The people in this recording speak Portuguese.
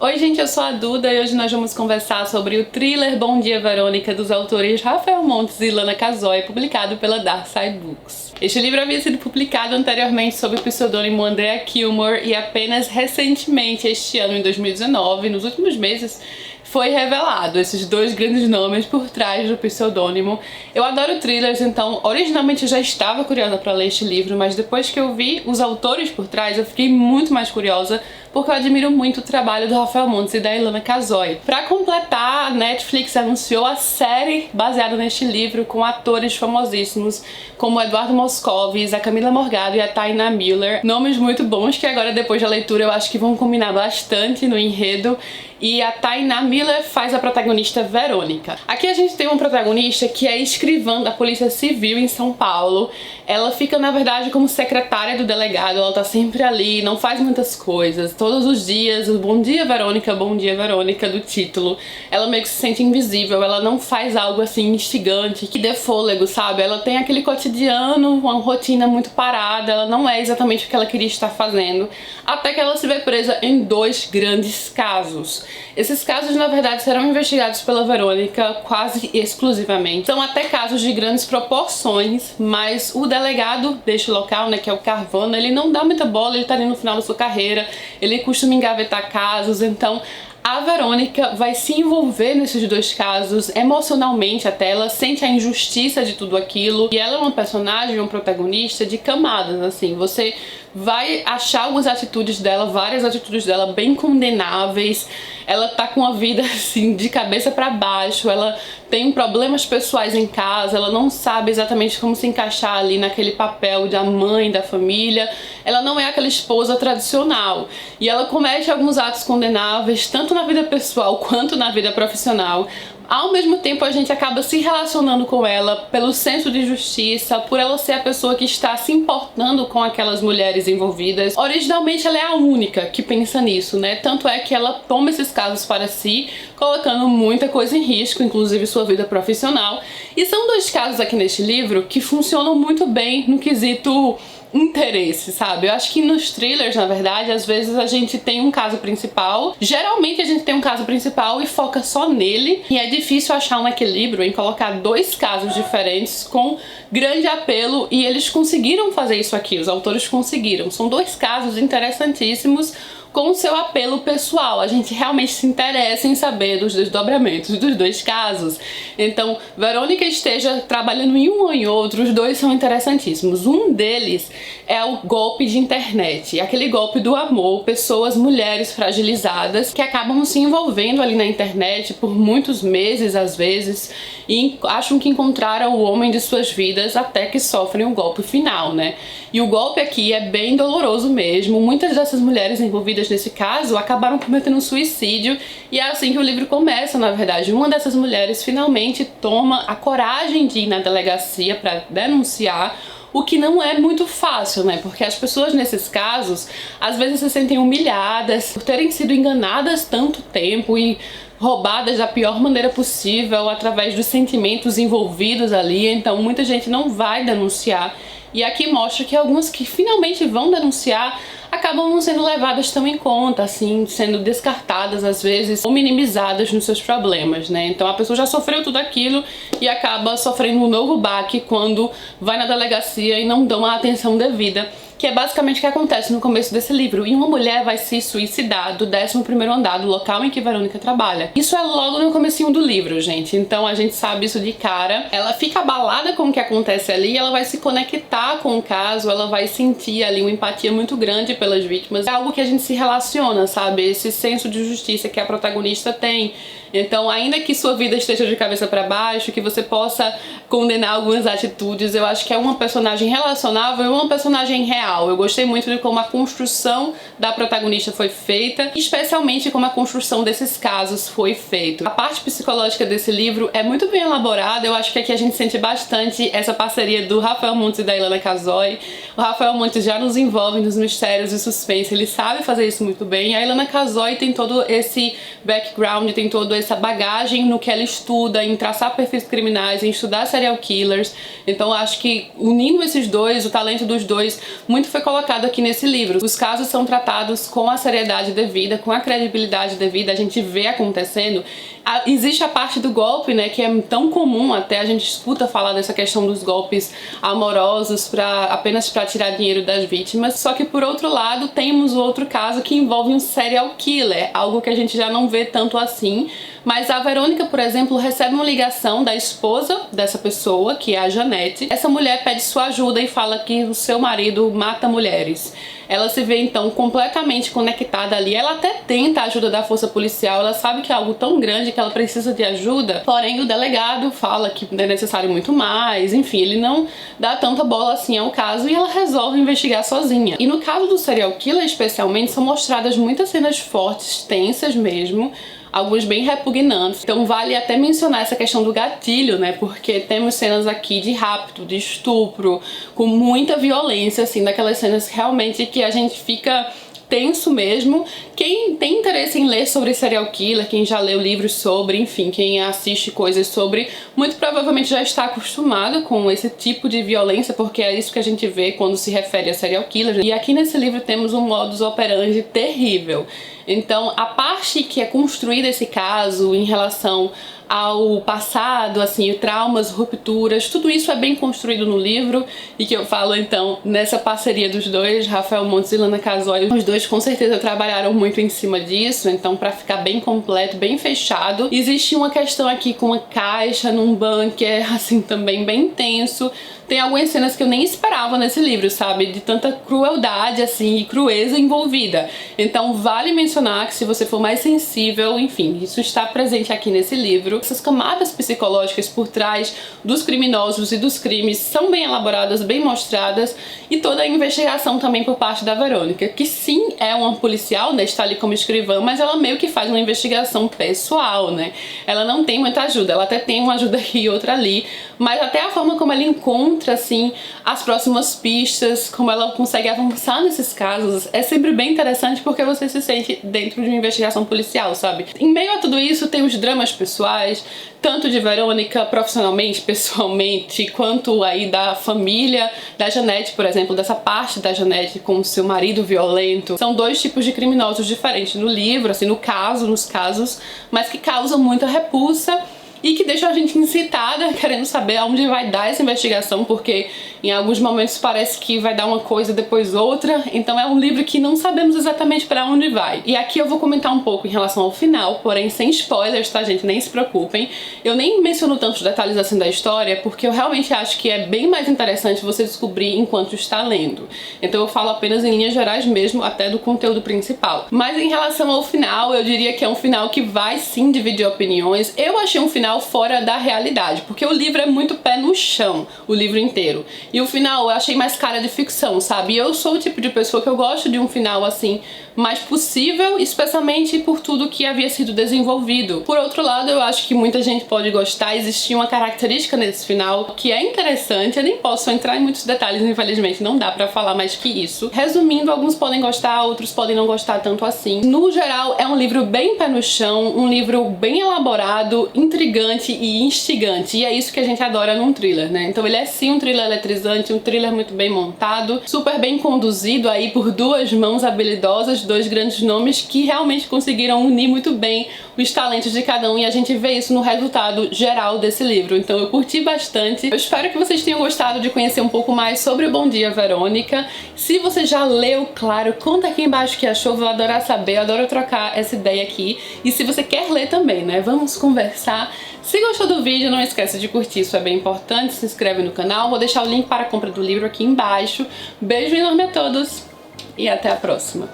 Oi gente, eu sou a Duda e hoje nós vamos conversar sobre o thriller Bom Dia, Verônica, dos autores Rafael Montes e Lana Casoy, publicado pela Dark Side Books. Este livro havia sido publicado anteriormente sob o pseudônimo Andrea Kilmer e apenas recentemente, este ano, em 2019, nos últimos meses, foi revelado esses dois grandes nomes por trás do pseudônimo. Eu adoro thrillers, então originalmente eu já estava curiosa para ler este livro, mas depois que eu vi os autores por trás, eu fiquei muito mais curiosa, porque eu admiro muito o trabalho do Rafael Montes e da Lana Casoy. Para completar, a Netflix anunciou a série baseada neste livro com atores famosíssimos como Eduardo Moscovis, a Camila Morgado e a Taina Miller. Nomes muito bons que agora, depois da leitura, eu acho que vão combinar bastante no enredo. E a Taina Miller faz a protagonista Verônica. Aqui a gente tem uma protagonista que é escrivã da Polícia Civil em São Paulo. Ela fica, na verdade, como secretária do delegado, ela tá sempre ali, não faz muitas coisas. Todos os dias, o Bom Dia, Verônica do título. Ela meio que se sente invisível, ela não faz algo assim instigante, que dê fôlego, sabe? Ela tem aquele cotidiano, uma rotina muito parada, ela não é exatamente o que ela queria estar fazendo. Até que ela se vê presa em dois grandes casos. Esses casos, na verdade, serão investigados pela Verônica quase exclusivamente. São até casos de grandes proporções, mas o delegado deste local, né, que é o Carvana, ele não dá muita bola, ele tá ali no final da sua carreira, ele costuma engavetar casos, então a Verônica vai se envolver nesses dois casos emocionalmente até, ela sente a injustiça de tudo aquilo, e ela é uma personagem, uma protagonista de camadas, assim, você vai achar algumas atitudes dela, várias atitudes dela bem condenáveis. Ela tá com a vida assim de cabeça pra baixo, ela tem problemas pessoais em casa, ela não sabe exatamente como se encaixar ali naquele papel da mãe, da família. Ela não é aquela esposa tradicional e ela comete alguns atos condenáveis tanto na vida pessoal quanto na vida profissional. Ao mesmo tempo, a gente acaba se relacionando com ela pelo senso de justiça, por ela ser a pessoa que está se importando com aquelas mulheres envolvidas. Originalmente, ela é a única que pensa nisso, né? Tanto é que ela toma esses casos para si, colocando muita coisa em risco, inclusive sua vida profissional. E são dois casos aqui neste livro que funcionam muito bem no quesito interesse, sabe? Eu acho que nos thrillers, na verdade, às vezes a gente tem um caso principal. Geralmente a gente tem um caso principal e foca só nele. E é difícil achar um equilíbrio em colocar dois casos diferentes com grande apelo. E eles conseguiram fazer isso aqui, os autores conseguiram. São dois casos interessantíssimos com o seu apelo pessoal. A gente realmente se interessa em saber dos desdobramentos dos dois casos. Então, Verônica esteja trabalhando em um ou em outro, os dois são interessantíssimos. Um deles é o golpe de internet, aquele golpe do amor, pessoas, mulheres fragilizadas que acabam se envolvendo ali na internet por muitos meses, às vezes, e acham que encontraram o homem de suas vidas até que sofrem o golpe final, né? E o golpe aqui é bem doloroso mesmo. Muitas dessas mulheres envolvidas nesse caso acabaram cometendo um suicídio e é assim que o livro começa, na verdade. Uma dessas mulheres finalmente toma a coragem de ir na delegacia para denunciar, o que não é muito fácil, né? Porque as pessoas nesses casos às vezes se sentem humilhadas por terem sido enganadas tanto tempo e roubadas da pior maneira possível através dos sentimentos envolvidos ali, então muita gente não vai denunciar. E aqui mostra que algumas que finalmente vão denunciar acabam não sendo levadas tão em conta, assim, sendo descartadas às vezes ou minimizadas nos seus problemas, né? Então a pessoa já sofreu tudo aquilo e acaba sofrendo um novo baque quando vai na delegacia e não dão a atenção devida, que é basicamente o que acontece no começo desse livro. E uma mulher vai se suicidar do 11º andar do local em que Verônica trabalha. Isso é logo no comecinho do livro, gente. Então a gente sabe isso de cara. Ela fica abalada com o que acontece ali, ela vai se conectar com o caso, ela vai sentir ali uma empatia muito grande pelas vítimas. É algo que a gente se relaciona, sabe? Esse senso de justiça que a protagonista tem. Então, ainda que sua vida esteja de cabeça para baixo, que você possa condenar algumas atitudes, eu acho que é uma personagem relacionável e uma personagem real. Eu gostei muito de como a construção da protagonista foi feita, especialmente como a construção desses casos foi feita. A parte psicológica desse livro é muito bem elaborada. Eu acho que aqui a gente sente bastante essa parceria do Rafael Montes e da Lana Casoy. O Rafael Montes já nos envolve nos mistérios e suspense, ele sabe fazer isso muito bem. A Lana Casoy tem todo esse background, tem toda essa bagagem no que ela estuda, em traçar perfis criminais, em estudar serial killers. Então eu acho que unindo esses dois, o talento dos dois, muitas muito foi colocado aqui nesse livro. Os casos são tratados com a seriedade devida, com a credibilidade devida, a gente vê acontecendo. Existe a parte do golpe, né, que é tão comum, até a gente escuta falar dessa questão dos golpes amorosos apenas para tirar dinheiro das vítimas. Só que por outro lado, temos o outro caso que envolve um serial killer, algo que a gente já não vê tanto assim. Mas a Verônica, por exemplo, recebe uma ligação da esposa dessa pessoa, que é a Janete. Essa mulher pede sua ajuda e fala que o seu marido mata mulheres. Ela se vê então completamente conectada ali. Ela até tenta a ajuda da força policial, ela sabe que é algo tão grande que ela precisa de ajuda, porém o delegado fala que é necessário muito mais, enfim, ele não dá tanta bola assim ao caso e ela resolve investigar sozinha. E no caso do serial killer especialmente, são mostradas muitas cenas fortes, tensas mesmo, alguns bem repugnantes. Então vale até mencionar essa questão do gatilho, né? Porque temos cenas aqui de rapto, de estupro, com muita violência, assim, daquelas cenas realmente que a gente fica tenso mesmo. Quem tem interesse em ler sobre serial killer, quem já leu livros sobre, enfim, quem assiste coisas sobre, muito provavelmente já está acostumado com esse tipo de violência, porque é isso que a gente vê quando se refere a serial killer. E aqui nesse livro temos um modus operandi terrível. Então, a parte que é construída esse caso em relação ao passado, assim, traumas, rupturas, tudo isso é bem construído no livro e que eu falo então nessa parceria dos dois, Rafael Montes e Lana Casoy. Os dois com certeza trabalharam muito em cima disso, então para ficar bem completo, bem fechado. Existe uma questão aqui com uma caixa num bunker, assim, também bem tenso. Tem algumas cenas que eu nem esperava nesse livro, sabe? De tanta crueldade, assim, e crueza envolvida. Então vale mencionar que se você for mais sensível, enfim, isso está presente aqui nesse livro. Essas camadas psicológicas por trás dos criminosos e dos crimes são bem elaboradas, bem mostradas, e toda a investigação também por parte da Verônica, que sim é uma policial, né? Está ali como escrivã, mas ela meio que faz uma investigação pessoal, né? Ela não tem muita ajuda, ela até tem uma ajuda aqui e outra ali, mas até a forma como ela encontra, assim, as próximas pistas, como ela consegue avançar nesses casos, é sempre bem interessante porque você se sente dentro de uma investigação policial, sabe? Em meio a tudo isso tem os dramas pessoais, tanto de Verônica profissionalmente, pessoalmente, quanto aí da família da Janete, por exemplo, dessa parte da Janete com o seu marido violento. São dois tipos de criminosos diferentes no livro, assim, nos casos, mas que causam muita repulsa e que deixa a gente incitada, querendo saber aonde vai dar essa investigação, porque em alguns momentos parece que vai dar uma coisa depois outra, então é um livro que não sabemos exatamente para onde vai. E aqui eu vou comentar um pouco em relação ao final, porém sem spoilers, tá, gente? Nem se preocupem. Eu nem menciono tantos detalhes assim da história, porque eu realmente acho que é bem mais interessante você descobrir enquanto está lendo. Então eu falo apenas em linhas gerais mesmo, até do conteúdo principal. Mas em relação ao final, eu diria que é um final que vai sim dividir opiniões. Eu achei um final fora da realidade, porque o livro é muito pé no chão, o livro inteiro. E o final eu achei mais cara de ficção, sabe? E eu sou o tipo de pessoa que eu gosto de um final assim, mais possível, especialmente por tudo que havia sido desenvolvido. Por outro lado, eu acho que muita gente pode gostar. Existia uma característica nesse final que é interessante, eu nem posso entrar em muitos detalhes, infelizmente, não dá pra falar mais que isso. Resumindo, alguns podem gostar, outros podem não gostar tanto assim. No geral, é um livro bem pé no chão, um livro bem elaborado, intrigante e instigante, e é isso que a gente adora num thriller, né? Então ele é sim um thriller eletrizante, um thriller muito bem montado, super bem conduzido aí por duas mãos habilidosas, dois grandes nomes que realmente conseguiram unir muito bem os talentos de cada um, e a gente vê isso no resultado geral desse livro. Então eu curti bastante. Eu espero que vocês tenham gostado de conhecer um pouco mais sobre o Bom Dia, Verônica. Se você já leu, claro, conta aqui embaixo o que achou, vou adorar saber, eu adoro trocar essa ideia aqui. E se você quer ler também, né? Vamos conversar. Se gostou do vídeo, não esqueça de curtir, isso é bem importante, se inscreve no canal, vou deixar o link para a compra do livro aqui embaixo. Beijo enorme a todos e até a próxima!